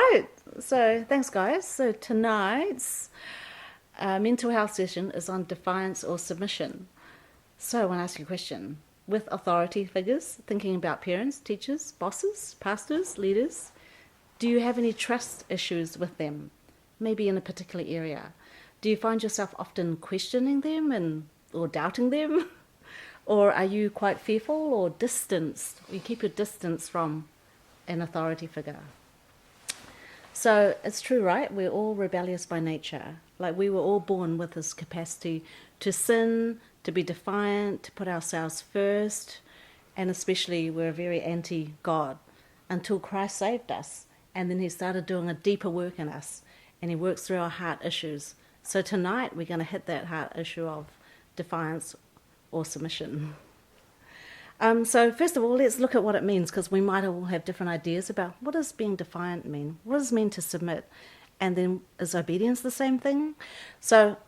right. So thanks, guys. So tonight's mental health session is on defiance or submission. So I want to ask you a question. With authority figures, thinking about parents, teachers, bosses, pastors, leaders, do you have any trust issues with them? Maybe in a particular area. Do you find yourself often questioning them or doubting them? Or are you quite fearful or distanced? You keep your distance from an authority figure. So it's true, right? We're all rebellious by nature. Like we were all born with this capacity to sin, to be defiant, to put ourselves first, and especially we're very anti-God until Christ saved us. And then he started doing a deeper work in us, and he works through our heart issues. So tonight we're going to hit that heart issue of defiance or submission. So first of all, let's look at what it means, because we might all have different ideas about what does being defiant mean? What does it mean to submit? And then is obedience the same thing? So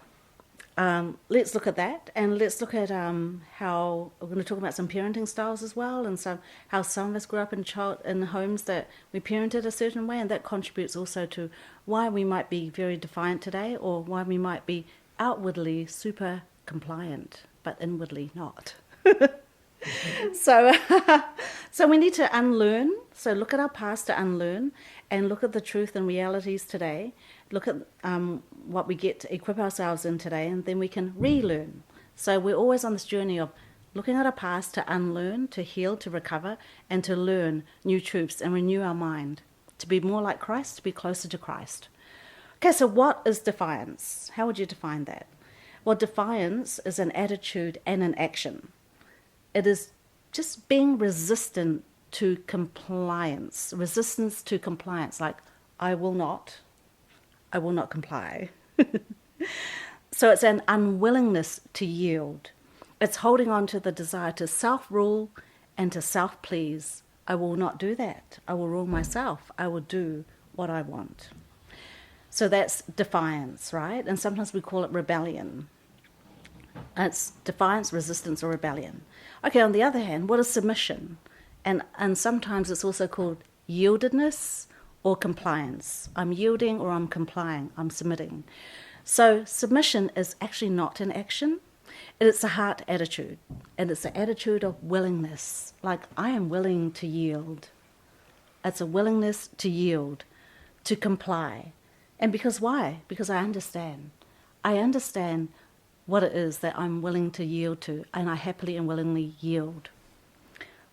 let's look at that, and let's look at how we're going to talk about some parenting styles as well, and how some of us grew up in homes that we parented a certain way, and that contributes also to why we might be very defiant today, or why we might be outwardly super compliant, but inwardly not. So we need to unlearn. So look at our past to unlearn, and look at the truth and realities today. Look at what we get to equip ourselves in today, and then we can relearn. So we're always on this journey of looking at our past to unlearn, to heal, to recover, and to learn new truths and renew our mind, to be more like Christ, to be closer to Christ. Okay, so what is defiance? How would you define that? Well, defiance is an attitude and an action. It is just being resistant to compliance, resistance to compliance, like I will not comply. So it's an unwillingness to yield. It's holding on to the desire to self-rule and to self-please. I will not do that. I will rule myself. I will do what I want. So that's defiance, right? And sometimes we call it rebellion. It's defiance, resistance, or rebellion. Okay, on the other hand, what is submission? And sometimes it's also called yieldedness or compliance. I'm yielding or I'm complying, I'm submitting. So submission is actually not an action. It's a heart attitude. And it's an attitude of willingness. Like, I am willing to yield. It's a willingness to yield, to comply. And because why? Because I understand. I understand what it is that I'm willing to yield to, and I happily and willingly yield.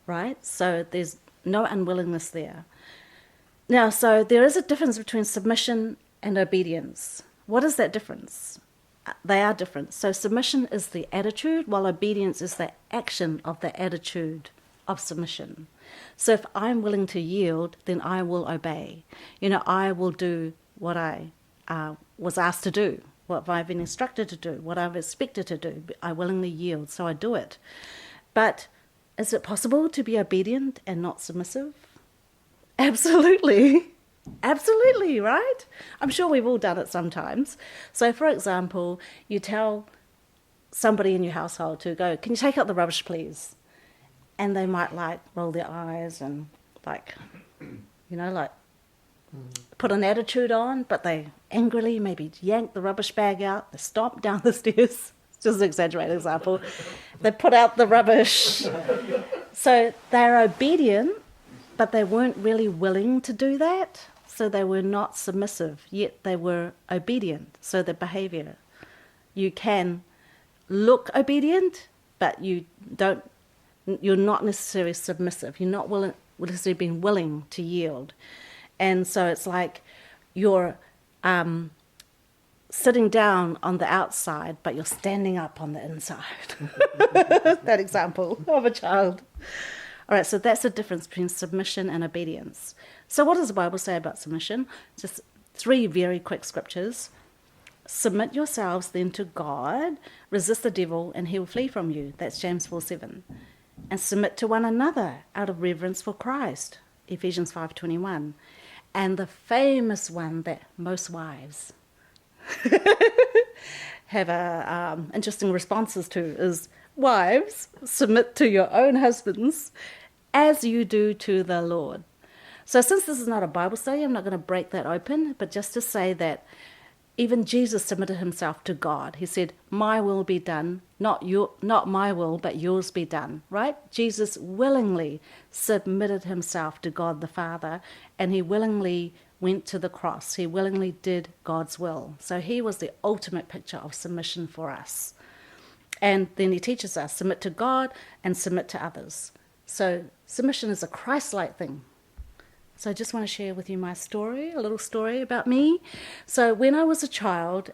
Right? So there's no unwillingness there. Now, so there is a difference between submission and obedience. What is that difference? They are different. So submission is the attitude, while obedience is the action of the attitude of submission. So if I'm willing to yield, then I will obey. I will do what I was asked to do, what I've been instructed to do, what I've expected to do. I willingly yield, so I do it. But is it possible to be obedient and not submissive? Absolutely. Absolutely, right? I'm sure we've all done it sometimes. So, for example, you tell somebody in your household to go, can you take out the rubbish, please? And they might roll their eyes and put an attitude on, but they angrily maybe yank the rubbish bag out, they stomp down the stairs. It's just an exaggerated example. They put out the rubbish. So they're obedient, but they weren't really willing to do that. So they were not submissive, yet they were obedient. So the behavior, you can look obedient, but you're not necessarily submissive. You're not necessarily being willing to yield. And so it's like you're sitting down on the outside, but you're standing up on the inside. That example of a child. All right, so that's the difference between submission and obedience. So what does the Bible say about submission? Just 3 very quick scriptures. Submit yourselves then to God, resist the devil, and he will flee from you. That's James 4:7. And submit to one another out of reverence for Christ. Ephesians 5:21. And the famous one that most wives have interesting responses to is, wives, submit to your own husbands as you do to the Lord. So since this is not a Bible study, I'm not going to break that open, but just to say that even Jesus submitted himself to God. He said, my will be done, not my will, but yours be done, right? Jesus willingly submitted himself to God the Father, and he willingly went to the cross. He willingly did God's will. So he was the ultimate picture of submission for us. And then he teaches us, submit to God and submit to others. So submission is a Christ-like thing. So I just want to share with you my story, a little story about me. So when I was a child,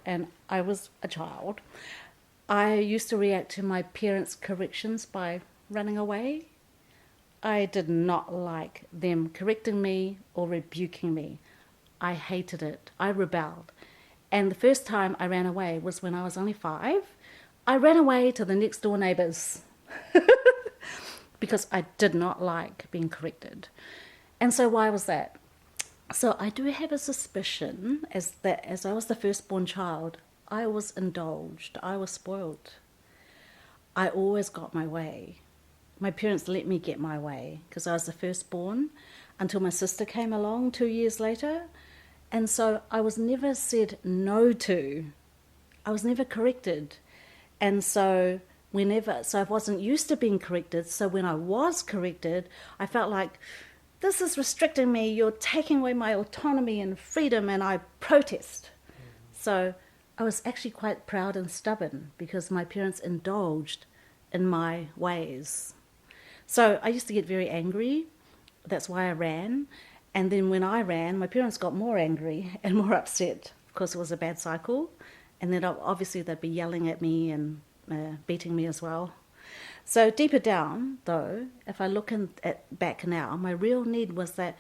I used to react to my parents' corrections by running away. I did not like them correcting me or rebuking me. I hated it. I rebelled. And the first time I ran away was when I was only 5. I ran away to the next door neighbours because I did not like being corrected. And so why was that? So I do have a suspicion as I was the firstborn child, I was indulged, I was spoiled. I always got my way. My parents let me get my way because I was the firstborn until my sister came along 2 years later. And so I was never said no to. I was never corrected. And so I wasn't used to being corrected. So when I was corrected, I felt like, this is restricting me, you're taking away my autonomy and freedom, and I protest. So I was actually quite proud and stubborn because my parents indulged in my ways. So I used to get very angry. That's why I ran. And then when I ran, my parents got more angry and more upset because it was a bad cycle. And then obviously they'd be yelling at me and beating me as well. So deeper down, though, if I look back now, my real need was that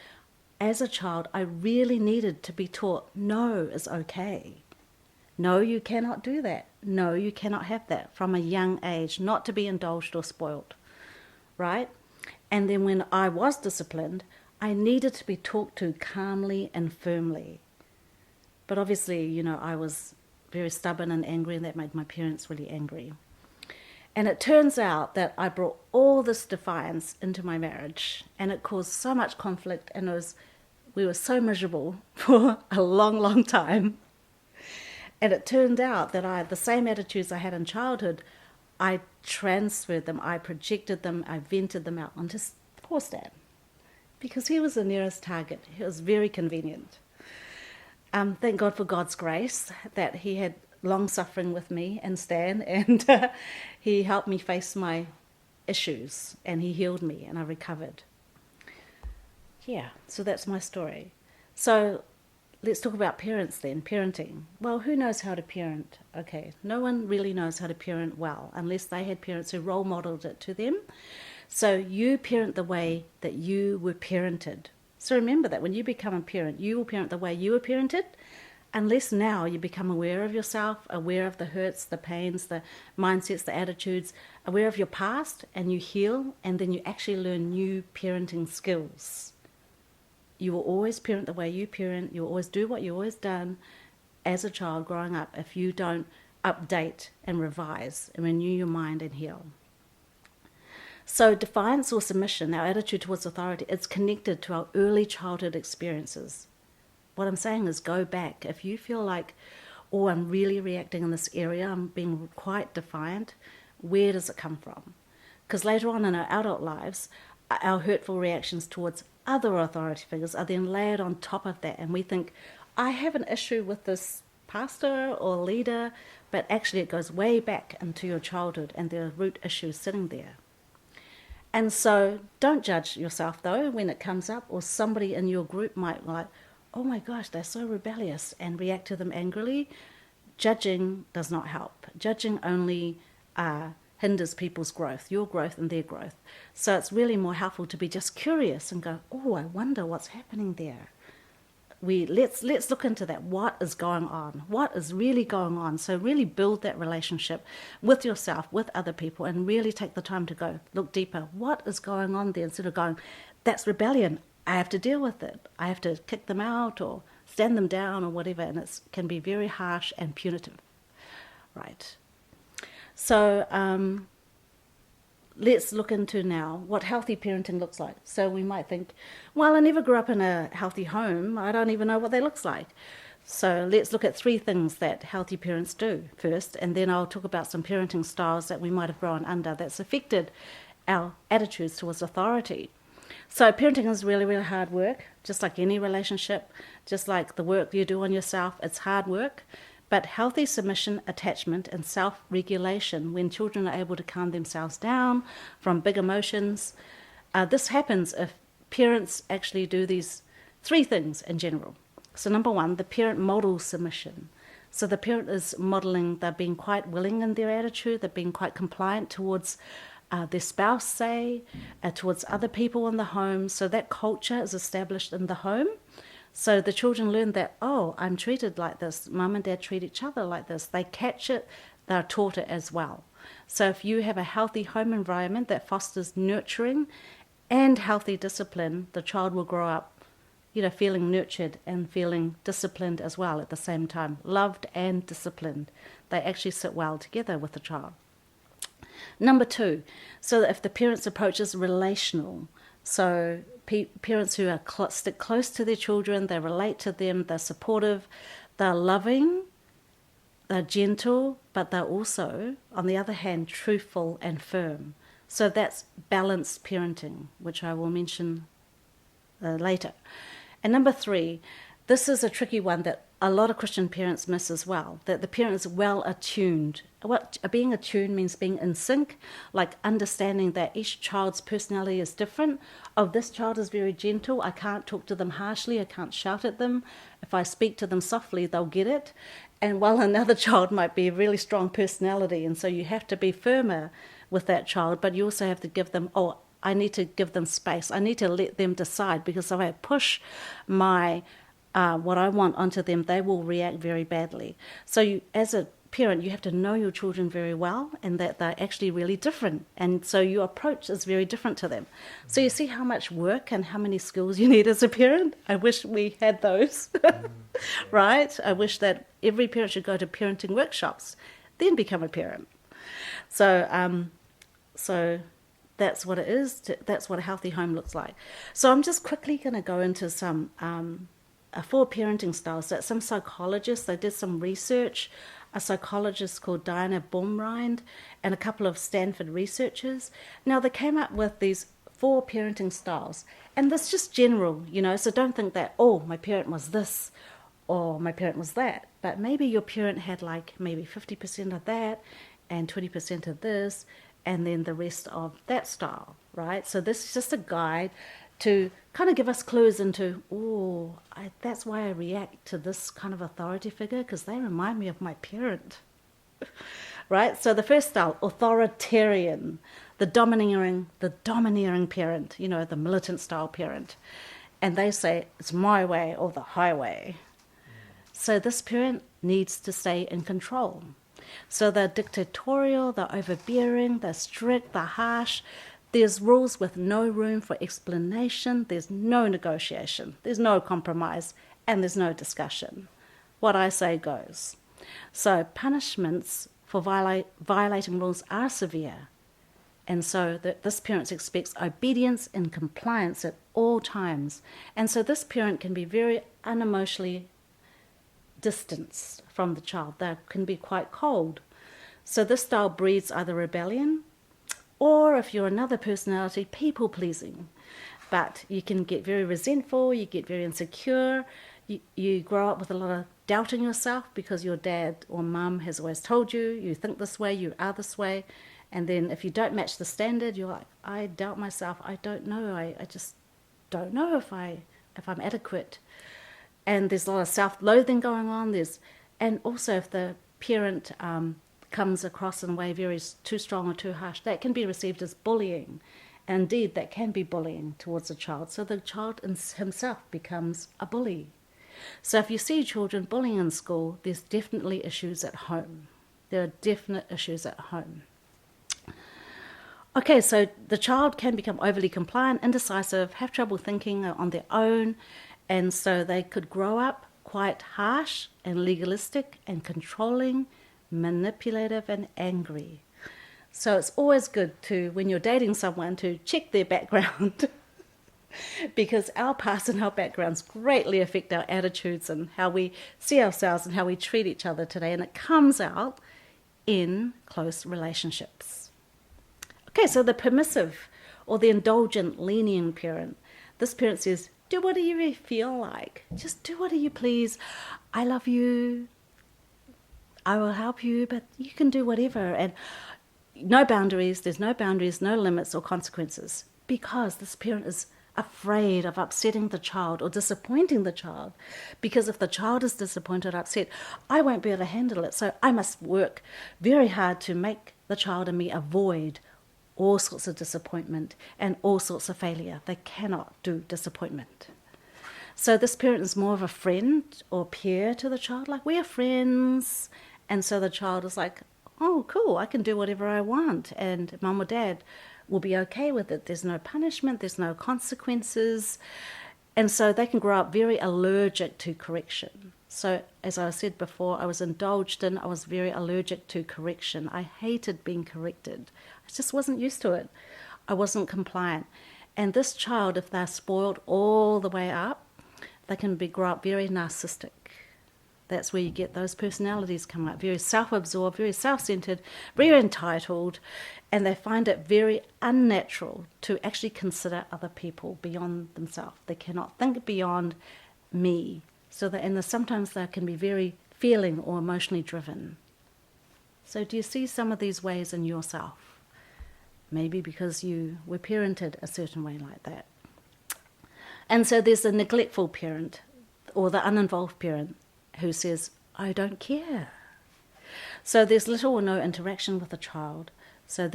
as a child, I really needed to be taught no is okay. No, you cannot do that. No, you cannot have that from a young age, not to be indulged or spoiled, right? And then when I was disciplined, I needed to be talked to calmly and firmly. But obviously, I was very stubborn and angry, and that made my parents really angry. And it turns out that I brought all this defiance into my marriage, and it caused so much conflict, and we were so miserable for a long, long time. And it turned out that the same attitudes I had in childhood, I transferred them, I projected them, I vented them out onto poor Stan, because he was the nearest target. It was very convenient. Thank God for God's grace that he had long-suffering with me and Stan, and he helped me face my issues, and he healed me, and I recovered. Yeah, so that's my story. So let's talk about parents then, parenting. Well, who knows how to parent? Okay, no one really knows how to parent well unless they had parents who role modeled it to them. So you parent the way that you were parented. So remember that when you become a parent, you will parent the way you were parented, unless now you become aware of yourself, aware of the hurts, the pains, the mindsets, the attitudes, aware of your past, and you heal, and then you actually learn new parenting skills. You will always parent the way you parent. You will always do what you've always done as a child growing up if you don't update and revise and renew your mind and heal. So defiance or submission, our attitude towards authority, it's connected to our early childhood experiences. What I'm saying is go back. If you feel like, oh, I'm really reacting in this area, I'm being quite defiant, where does it come from? Because later on in our adult lives, our hurtful reactions towards other authority figures are then layered on top of that, and we think, I have an issue with this pastor or leader, but actually it goes way back into your childhood and there are root issues sitting there. And so don't judge yourself, though, when it comes up, or somebody in your group might like, oh my gosh, they're so rebellious, and react to them angrily. Judging does not help. Judging only hinders people's growth, your growth and their growth. So it's really more helpful to be just curious and go, oh, I wonder what's happening there. Let's look into that. What is going on? What is really going on? So really build that relationship with yourself, with other people, and really take the time to go look deeper. What is going on there? Instead of going, that's rebellion, I have to deal with it. I have to kick them out or stand them down or whatever, and it can be very harsh and punitive, right? So let's look into now what healthy parenting looks like. So we might think, well, I never grew up in a healthy home. I don't even know what that looks like. So let's look at 3 things that healthy parents do first, and then I'll talk about some parenting styles that we might have grown under that's affected our attitudes towards authority. So parenting is really, really hard work, just like any relationship, just like the work you do on yourself. It's hard work. But healthy submission, attachment, and self-regulation, when children are able to calm themselves down from big emotions, this happens if parents actually do these 3 things in general. So number 1, the parent models submission. So the parent is modeling, they're being quite willing in their attitude, they're being quite compliant towards their spouse, say, towards other people in the home. So that culture is established in the home. So the children learn that, oh, I'm treated like this. Mum and dad treat each other like this. They catch it, they're taught it as well. So if you have a healthy home environment that fosters nurturing and healthy discipline, the child will grow up, feeling nurtured and feeling disciplined as well at the same time. Loved and disciplined. They actually sit well together with the child. Number 2, so if the parent's approach is relational, so parents who are stick close to their children, they relate to them, they're supportive, they're loving, they're gentle, but they're also, on the other hand, truthful and firm. So that's balanced parenting, which I will mention later. And number 3, this is a tricky one that a lot of Christian parents miss as well, that the parent is well attuned. What being attuned means being in sync, like understanding that each child's personality is different. Oh, this child is very gentle. I can't talk to them harshly. I can't shout at them. If I speak to them softly, they'll get it. And while another child might be a really strong personality, and so you have to be firmer with that child, but you also have to give them, I need to give them space. I need to let them decide, because if I push my what I want onto them, they will react very badly. So you, as a parent, you have to know your children very well, and that they're actually really different. And so your approach is very different to them. So you see how much work and how many skills you need as a parent? I wish we had those, right? I wish that every parent should go to parenting workshops, then become a parent. So, so that's what it is. That's what a healthy home looks like. So I'm just quickly going to go into some 4 parenting styles that some psychologists, they did some research, a psychologist called Diana Baumrind and a couple of Stanford researchers. Now they came up with these 4 parenting styles, and this just general, so don't think that, my parent was this or my parent was that, but maybe your parent had maybe 50% of that and 20% of this, and then the rest of that style, right? So this is just a guide to kind of give us clues into, that's why I react to this kind of authority figure, because they remind me of my parent, right? So the first style, authoritarian, the domineering parent, the militant style parent. And they say, it's my way or the highway. So this parent needs to stay in control. So they're dictatorial, they're overbearing, they're strict, they're harsh. There's rules with no room for explanation, there's no negotiation, there's no compromise, and there's no discussion. What I say goes. So punishments for violating rules are severe. And so this parent expects obedience and compliance at all times. And so this parent can be very unemotionally distanced from the child. They can be quite cold. So this style breeds either rebellion, or if you're another personality, people-pleasing. But you can get very resentful, you get very insecure, you grow up with a lot of doubting yourself because your dad or mum has always told you, you think this way, you are this way. And then if you don't match the standard, you're like, I doubt myself, I don't know, I just don't know if I'm adequate. And there's a lot of self-loathing going on. And also if the parent comes across in a way very too strong or too harsh, that can be received as bullying. And indeed, that can be bullying towards a child. So the child himself becomes a bully. So if you see children bullying in school, there's definitely issues at home. There are definite issues at home. Okay, so the child can become overly compliant, indecisive, have trouble thinking on their own, and so they could grow up quite harsh and legalistic and controlling, manipulative and angry. So it's always good to, when you're dating someone, to check their background because our past and our backgrounds greatly affect our attitudes and how we see ourselves and how we treat each other today. And it comes out in close relationships. Okay, so the permissive or the indulgent, lenient parent. This parent says, do whatever you feel like. Just do whatever you please. I love you. I will help you, but you can do whatever. And no boundaries, there's no boundaries, no limits or consequences, because this parent is afraid of upsetting the child or disappointing the child. Because if the child is disappointed or upset, I won't be able to handle it. So I must work very hard to make the child and me avoid all sorts of disappointment and all sorts of failure. They cannot do disappointment. So this parent is more of a friend or peer to the child, like we are friends. And so the child is like, oh, cool, I can do whatever I want. And mum or dad will be okay with it. There's no punishment, there's no consequences. And so they can grow up very allergic to correction. So as I said before, I was indulged in, I was very allergic to correction. I hated being corrected. I just wasn't used to it. I wasn't compliant. And this child, if they're spoiled all the way up, they can grow up very narcissistic. That's where you get those personalities come up, very self-absorbed, very self-centered, very entitled, and they find it very unnatural to actually consider other people beyond themselves. They cannot think beyond me. Sometimes they can be very feeling or emotionally driven. So do you see some of these ways in yourself? Maybe because you were parented a certain way like that. And so there's the neglectful parent or the uninvolved parent who says, I don't care. So there's little or no interaction with the child. So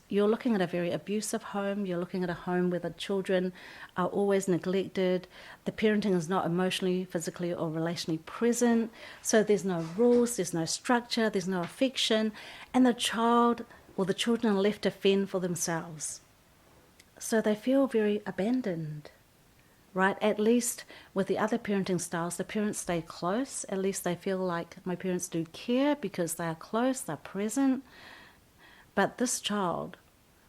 you're looking at a very abusive home. You're looking at a home where the children are always neglected. The parenting is not emotionally, physically, or relationally present. So there's no rules, there's no structure, there's no affection. And the child or the children are left to fend for themselves. So they feel very abandoned. Right? At least with the other parenting styles, the parents stay close. At least they feel like my parents do care because they are close, they're present. But this child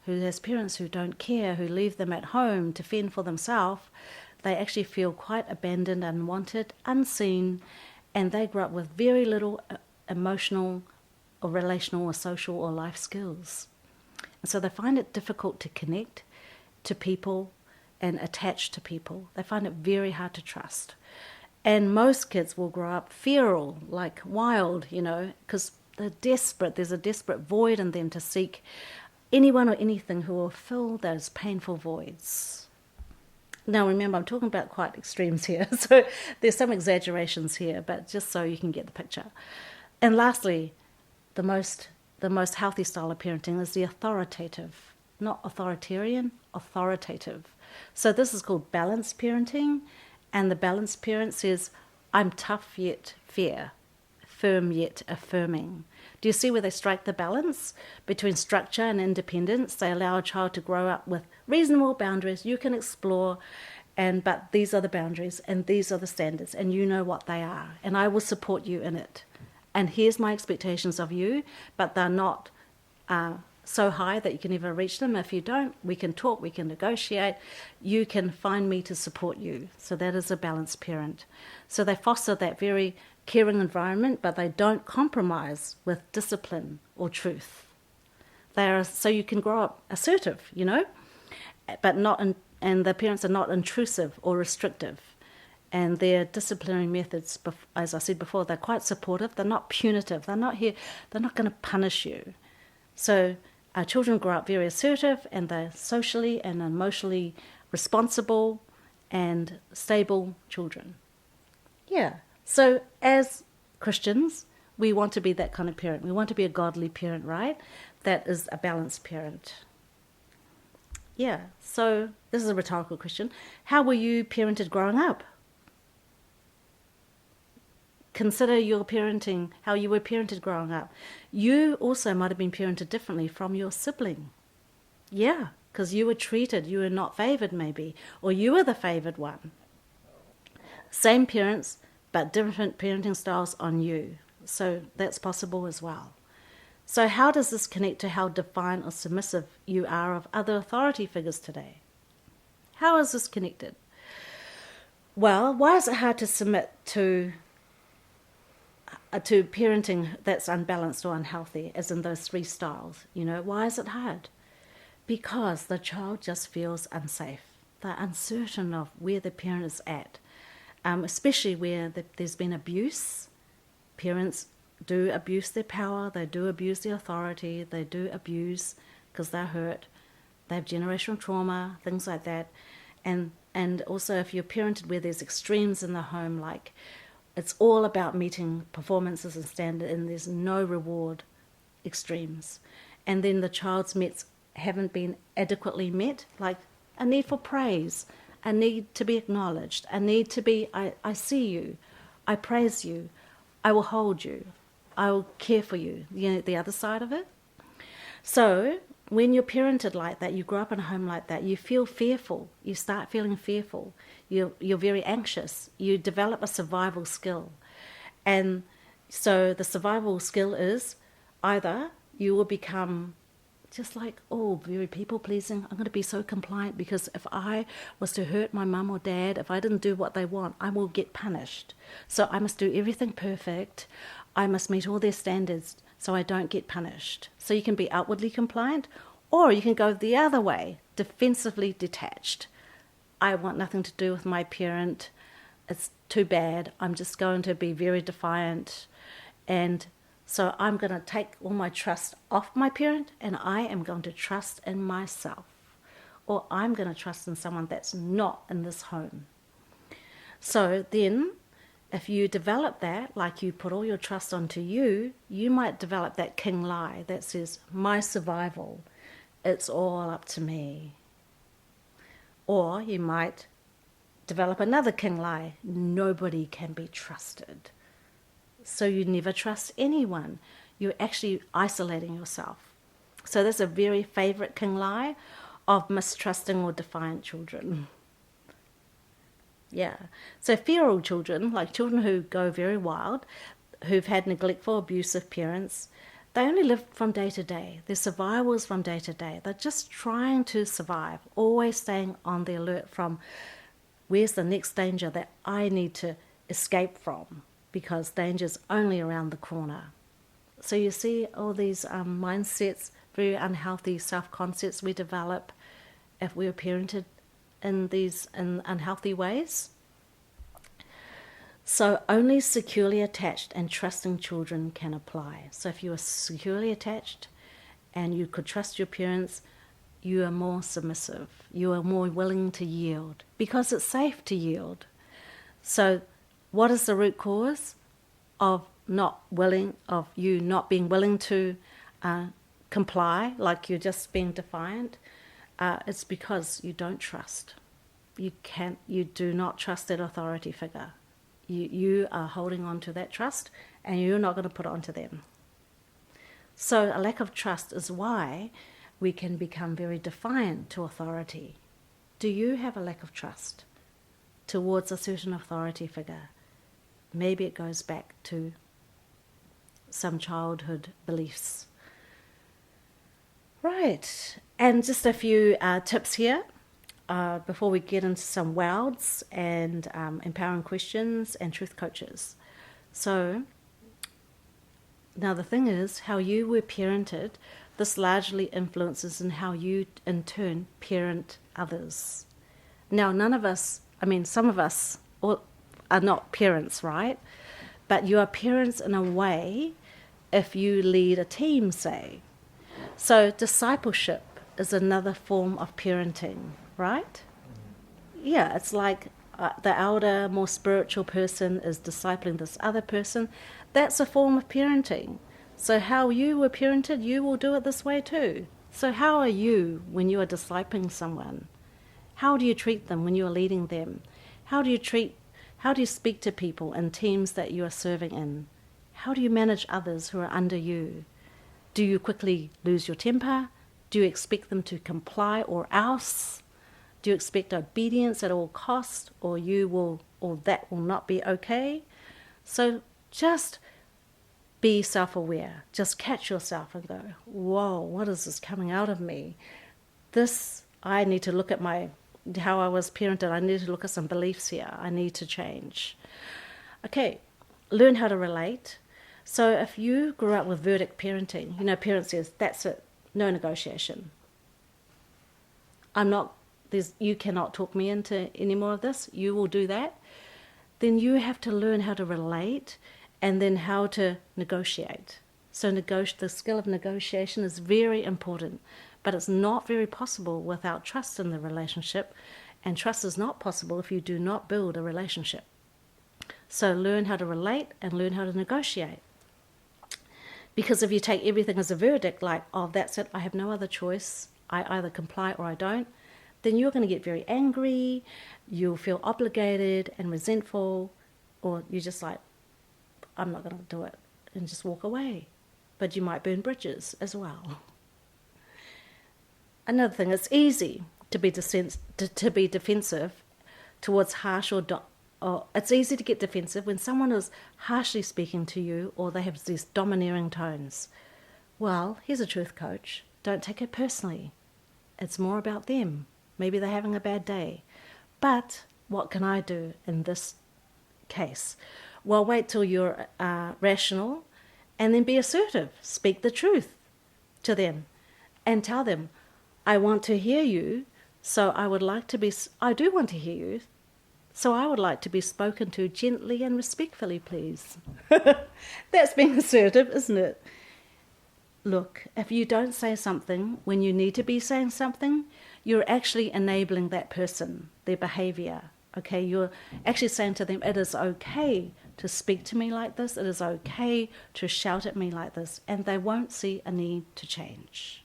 who has parents who don't care, who leave them at home to fend for themselves, they actually feel quite abandoned, unwanted, unseen, and they grow up with very little emotional or relational or social or life skills. And so they find it difficult to connect to people and attach to people. They find it very hard to trust. And most kids will grow up feral, like wild, because they're desperate. There's a desperate void in them to seek anyone or anything who will fill those painful voids. Now remember, I'm talking about quite extremes here, so there's some exaggerations here, but just so you can get the picture. And lastly, the most healthy style of parenting is the authoritative, not authoritarian, authoritative. So this is called balanced parenting, and the balanced parent says, I'm tough yet fair, firm yet affirming. Do you see where they strike the balance between structure and independence? They allow a child to grow up with reasonable boundaries. You can explore, but these are the boundaries and these are the standards, and you know what they are, and I will support you in it. And here's my expectations of you, but they're not so high that you can never reach them. If you don't, we can talk, we can negotiate, you can find me to support you. So that is a balanced parent. So they foster that very caring environment, but they don't compromise with discipline or truth. So you can grow up assertive, but and the parents are not intrusive or restrictive. And their disciplinary methods, as I said before, they're quite supportive. They're not punitive. They're not going to punish you. So our children grow up very assertive, and they're socially and emotionally responsible and stable children. Yeah. So as Christians, we want to be that kind of parent. We want to be a godly parent, right? That is a balanced parent. Yeah. So this is a rhetorical question. How were you parented growing up? Consider your parenting, how you were parented growing up. You also might have been parented differently from your sibling. Yeah, because you were not favoured maybe, or you were the favoured one. Same parents, but different parenting styles on you. So that's possible as well. So how does this connect to how defiant or submissive you are of other authority figures today? How is this connected? Well, why is it hard to submit to parenting that's unbalanced or unhealthy, as in those 3 styles? Why is it hard? Because the child just feels unsafe. They're uncertain of where the parent is at, especially where there's been abuse. Parents do abuse their power, they do abuse their authority, they do abuse because they're hurt, they have generational trauma, things like that. And also if you're parented where there's extremes in the home, like it's all about meeting performances and standards and there's no reward, extremes. And then the child's needs haven't been adequately met, like a need for praise, a need to be acknowledged, a need to be, I see you, I praise you, I will hold you, I will care for you, the other side of it. So when you're parented like that, you grow up in a home like that, you feel fearful, you start feeling fearful, you're very anxious, you develop a survival skill. And so the survival skill is either you will become just like, very people-pleasing. I'm going to be so compliant because if I was to hurt my mum or dad, if I didn't do what they want, I will get punished. So I must do everything perfect. I must meet all their standards so I don't get punished. So you can be outwardly compliant, or you can go the other way, defensively detached. I want nothing to do with my parent. It's too bad. I'm just going to be very defiant, and so I'm going to take all my trust off my parent and I am going to trust in myself. Or I'm going to trust in someone that's not in this home. So then, if you develop that, like you put all your trust onto you, you might develop that king lie that says, my survival, it's all up to me. Or you might develop another king lie, nobody can be trusted. So you never trust anyone. You're actually isolating yourself. So that's a very favourite king lie of mistrusting or defiant children. Yeah. So feral children, like children who go very wild, who've had neglectful, abusive parents, they only live from day to day. Their survival is from day to day. They're just trying to survive, always staying on the alert from where's the next danger that I need to escape from, because danger's only around the corner. So you see all these mindsets, very unhealthy self-concepts we develop if we're parented in these unhealthy ways. So only securely attached and trusting children can apply. So if you are securely attached and you could trust your parents, you are more submissive. You are more willing to yield because it's safe to yield. So what is the root cause of you not being willing to comply, like you're just being defiant? It's because you don't trust. You do not trust that authority figure. You are holding on to that trust and you're not going to put it onto them. So a lack of trust is why we can become very defiant to authority. Do you have a lack of trust towards a certain authority figure? Maybe it goes back to some childhood beliefs. Right, and just a few tips here before we get into some WOWs and empowering questions and truth coaches. So now the thing is, how you were parented, this largely influences in how you in turn parent others. Now some of us are not parents, right? But you are parents in a way if you lead a team, say. So discipleship is another form of parenting, right? Yeah, it's like the elder, more spiritual person is discipling this other person. That's a form of parenting. So how you were parented, you will do it this way too. So how are you when you are discipling someone? How do you treat them when you are leading them? How do you speak to people in teams that you are serving in? How do you manage others who are under you? Do you quickly lose your temper? Do you expect them to comply or else? Do you expect obedience at all costs, or that will not be okay? So just be self-aware. Just catch yourself and go, whoa, what is this coming out of me? This, I need to look at how I was parented. I need to look at some beliefs here. I need to change. Okay, learn how to relate. So if you grew up with verdict parenting, parent says, that's it, no negotiation. You cannot talk me into any more of this. You will do that. Then you have to learn how to relate and then how to negotiate. So the skill of negotiation is very important, but it's not very possible without trust in the relationship, and trust is not possible if you do not build a relationship. So learn how to relate and learn how to negotiate. Because if you take everything as a verdict, like, oh, that's it, I have no other choice, I either comply or I don't, then you're going to get very angry, you'll feel obligated and resentful, or you're just like, I'm not going to do it, and just walk away. But you might burn bridges as well. Another thing, it's easy to be defensive towards harsh or it's easy to get defensive when someone is harshly speaking to you or they have these domineering tones. Well, here's a truth coach. Don't take it personally. It's more about them. Maybe they're having a bad day. But what can I do in this case? Well, wait till you're rational and then be assertive. Speak the truth to them and tell them, I want to hear you, so I do want to hear you, so I would like to be spoken to gently and respectfully, please. That's being assertive, isn't it? Look, if you don't say something when you need to be saying something, you're actually enabling that person, their behavior. Okay, you're actually saying to them, it is okay to speak to me like this, it is okay to shout at me like this, and they won't see a need to change.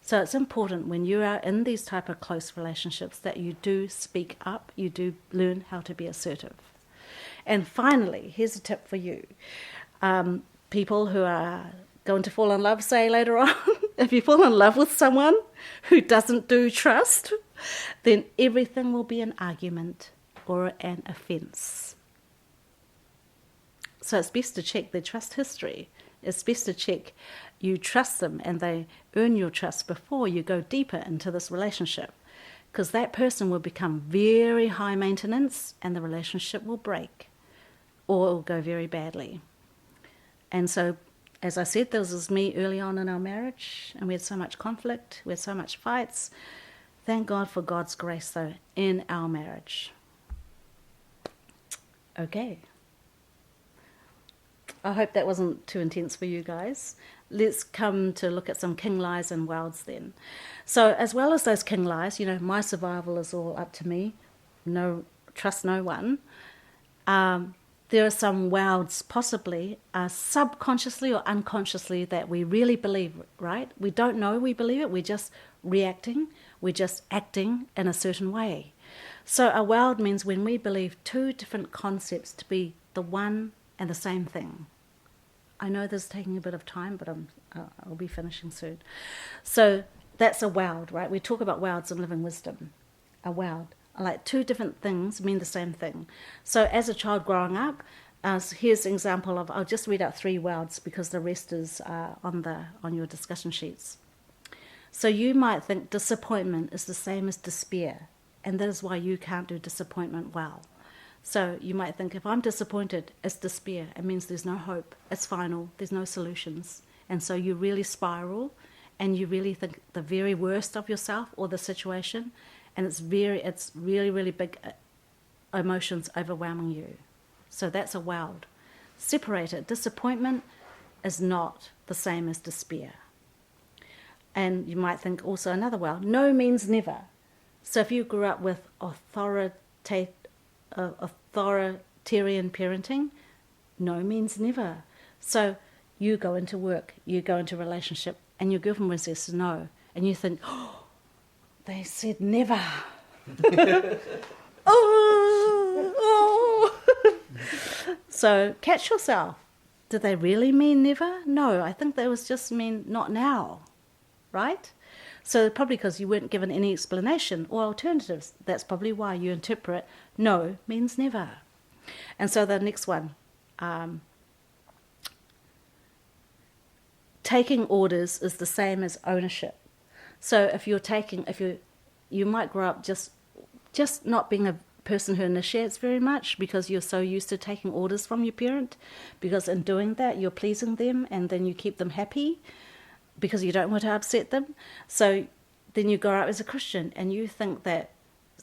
So it's important when you are in these type of close relationships that you do speak up, you do learn how to be assertive. And finally, here's a tip for you. People who are going to fall in love, say later on, if you fall in love with someone who doesn't do trust, then everything will be an argument or an offence. So it's best to check their trust history. It's best to check you trust them and they earn your trust before you go deeper into this relationship, because that person will become very high maintenance and the relationship will break or it will go very badly. And so, as I said, this was me early on in our marriage and we had so much conflict, we had so much fights. Thank God for God's grace, though, in our marriage. Okay. I hope that wasn't too intense for you guys. Let's come to look at some king lies and wilds then. So as well as those king lies, my survival is all up to me. No, trust no one. There are some wilds possibly subconsciously or unconsciously that we really believe, right? We don't know we believe it. We're just reacting. We're just acting in a certain way. So a wild means when we believe two different concepts to be the one and the same thing. I know this is taking a bit of time, but I'll be finishing soon. So that's a wild, right? We talk about wilds in Living Wisdom. A wild. Like two different things mean the same thing. So as a child growing up, here's an example of, I'll just read out 3 wilds because the rest is on your discussion sheets. So you might think disappointment is the same as despair, and that is why you can't do disappointment well. So you might think, if I'm disappointed, it's despair. It means there's no hope. It's final. There's no solutions. And so you really spiral and you really think the very worst of yourself or the situation, and it's really, really big emotions overwhelming you. So that's a wild. Separate it. Disappointment is not the same as despair. And you might think also another wild. No means never. So if you grew up with authoritarian parenting, no means never. So you go into work, you go into a relationship, and your girlfriend says no, and you think, oh, they said never. oh. So catch yourself. Did they really mean never? No, I think they was just mean not now, right? So probably because you weren't given any explanation or alternatives, that's probably why you interpret no means never. And so the next one, taking orders is the same as ownership. So if you might grow up just not being a person who initiates very much because you're so used to taking orders from your parent, because in doing that you're pleasing them and then you keep them happy because you don't want to upset them. So then you grow up as a Christian and you think that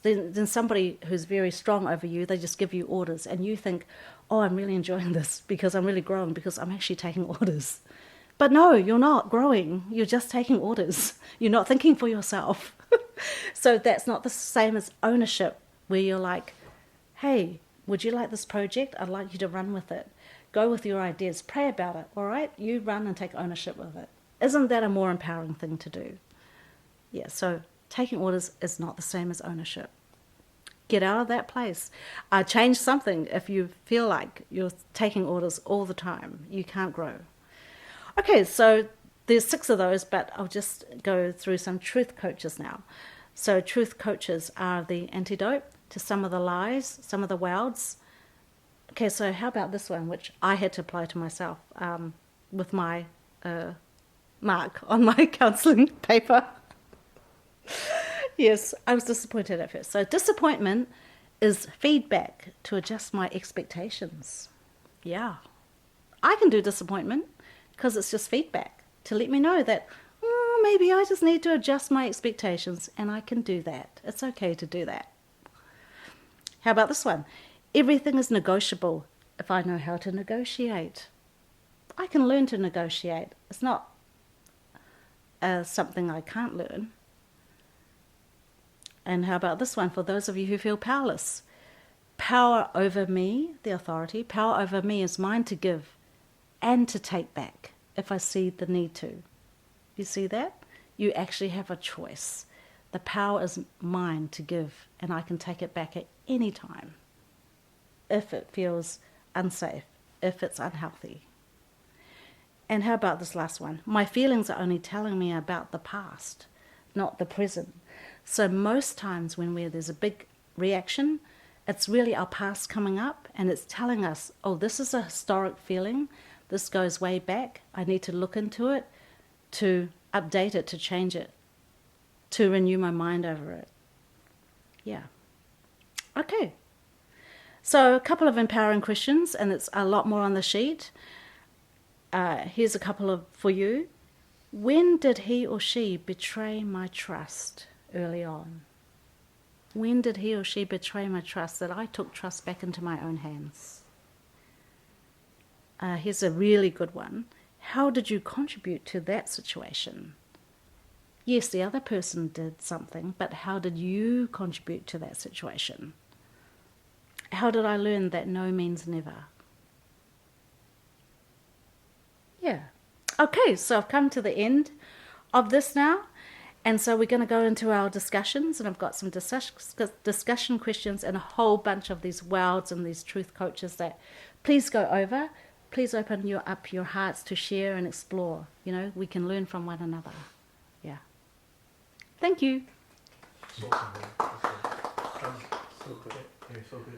then somebody who's very strong over you, they just give you orders and you think, oh, I'm really enjoying this because I'm really growing because I'm actually taking orders. But no, you're not growing. You're just taking orders. You're not thinking for yourself. So that's not the same as ownership, where you're like, hey, would you like this project? I'd like you to run with it. Go with your ideas. Pray about it, all right? You run and take ownership of it. Isn't that a more empowering thing to do? Yeah, so taking orders is not the same as ownership. Get out of that place. Change something if you feel like you're taking orders all the time. You can't grow. Okay, so there's 6 of those, but I'll just go through some truth coaches now. So truth coaches are the antidote to some of the lies, some of the wows. Okay, so how about this one, which I had to apply to myself with my mark on my counselling paper. Yes, I was disappointed at first. So disappointment is feedback to adjust my expectations. Yeah, I can do disappointment because it's just feedback to let me know that maybe I just need to adjust my expectations, and I can do that. It's okay to do that. How about this one? Everything is negotiable if I know how to negotiate. I can learn to negotiate. It's not something I can't learn. And how about this one for those of you who feel powerless? Power over me, the authority, power over me is mine to give and to take back if I see the need to. You see that? You actually have a choice. The power is mine to give, and I can take it back at any time if it feels unsafe, if it's unhealthy. And how about this last one? My feelings are only telling me about the past, not the present. So most times when there's a big reaction, it's really our past coming up, and it's telling us, oh, this is a historic feeling. This goes way back. I need to look into it, to update it, to change it, to renew my mind over it. Yeah. Okay. So a couple of empowering questions, and it's a lot more on the sheet. Here's a couple for you. When did he or she betray my trust early on? When did he or she betray my trust, that I took trust back into my own hands? Here's a really good one. How did you contribute to that situation? Yes, the other person did something, but how did you contribute to that situation? How did I learn that no means never? Yeah. Okay, so I've come to the end of this now. And so we're going to go into our discussions, and I've got some discussion questions and a whole bunch of these wows and these truth coaches that please go over. Please open up your hearts to share and explore. You know, we can learn from one another. Yeah. Thank you. So good. You're so good.